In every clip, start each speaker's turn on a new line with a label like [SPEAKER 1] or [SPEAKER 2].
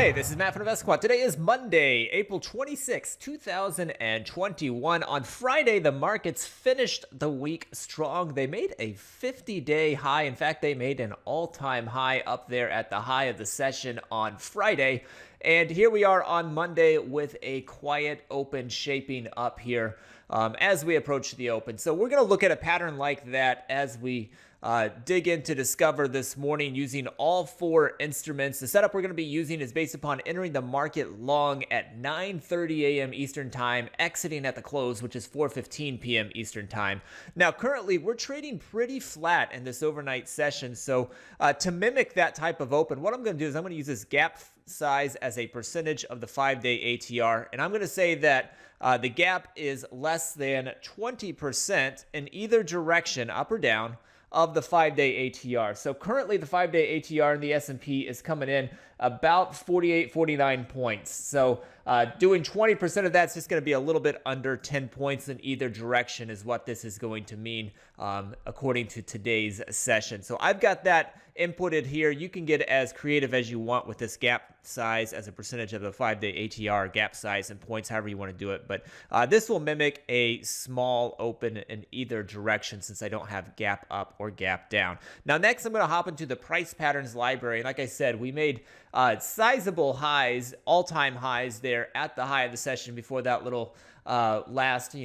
[SPEAKER 1] Hey, this is Matt from InvestiQuant. Today is Monday, April 26, 2021. On Friday, the markets finished the week strong. They made a 50-day high. In fact, they made an all-time high up there at the high of the session on Friday. And here we are on Monday with a quiet open shaping up here as we approach the open. So we're going to look at a pattern like that as we dig in to discover this morning using all four instruments. The setup we're going to be using is based upon entering the market long at 9:30 a.m. Eastern Time, exiting at the close, which is 4:15 p.m. Eastern Time. Now, currently, we're trading pretty flat in this overnight session. So to mimic that type of open, what I'm going to do is I'm going to use this gap size as a percentage of the 5-day ATR. And I'm going to say that the gap is less than 20% in either direction, up or down, of the 5-day ATR. So currently the 5-day ATR in the S&P is coming in about 48, 49 points. So doing 20% of that's just going to be a little bit under 10 points in either direction is what this is going to mean according to today's session. So I've got that inputted here. You can get as creative as you want with this gap size as a percentage of the 5-day ATR, gap size and points, however you want to do it. But this will mimic a small open in either direction since I don't have gap up or gap down. Now next I'm going to hop into the price patterns library. And like I said, we made sizable highs, all-time highs there at the high of the session before that little last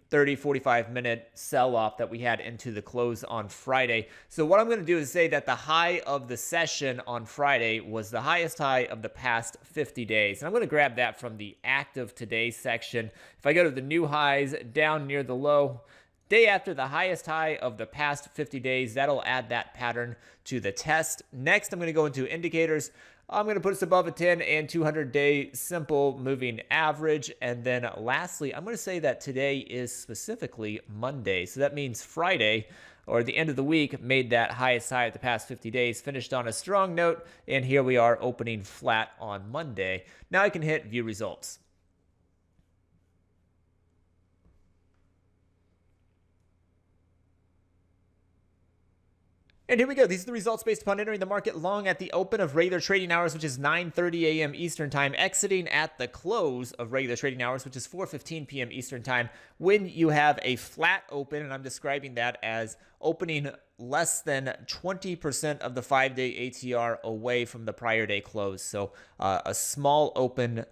[SPEAKER 1] 30, 45 minute sell-off that we had into the close on Friday. So what I'm going to do is say that the high of the session on Friday was the highest high of the past 50 days. And I'm going to grab that from the active today section. If I go to the new highs down near the low, day after the highest high of the past 50 days, that'll add that pattern to the test. Next, I'm going to go into indicators. I'm going to put us above a 10 and 200-day simple moving average. And then lastly, I'm going to say that today is specifically Monday. So that means Friday, or the end of the week, made that highest high of the past 50 days, finished on a strong note, and here we are opening flat on Monday. Now I can hit view results. And here we go. These are the results based upon entering the market long at the open of regular trading hours, which is 9:30 a.m. Eastern Time, exiting at the close of regular trading hours, which is 4:15 p.m. Eastern Time. When you have a flat open, and I'm describing that as opening less than 20% of the 5-day ATR away from the prior day close. So a small open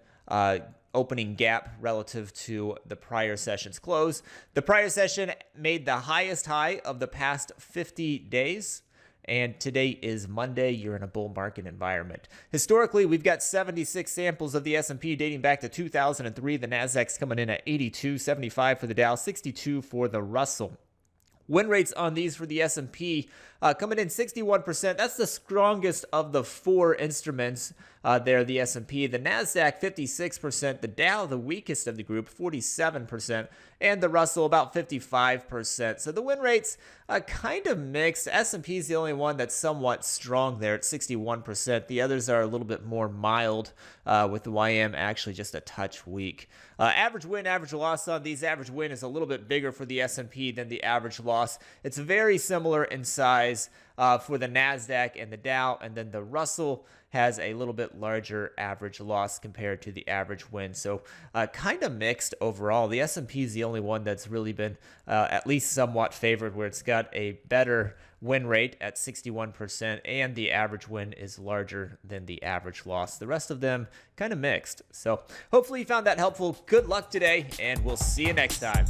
[SPEAKER 1] opening gap relative to the prior session's close. The prior session made the highest high of the past 50 days. And today is Monday. You're in a bull market environment. Historically, we've got 76 samples of the S&P dating back to 2003. The Nasdaq's coming in at 82, 75 for the Dow, 62 for the Russell. Win rates on these for the S&P coming in 61%. That's the strongest of the four instruments there, the S&P. The NASDAQ, 56%. The Dow, the weakest of the group, 47%. And the Russell, about 55%. So the win rates kind of mixed. S&P is the only one that's somewhat strong there at 61%. The others are a little bit more mild, with the YM actually just a touch weak. Average win, average loss on these. Average win is a little bit bigger for the S&P than the average loss. It's very similar in size for the NASDAQ and the Dow, and then the Russell has a little bit larger average loss compared to the average win. So kind of mixed overall. The S&P is the only one that's really been at least somewhat favored, where it's got a better win rate at 61% and the average win is larger than the average loss. The rest of them kind of mixed. So hopefully you found that helpful. Good luck today, and we'll see you next time.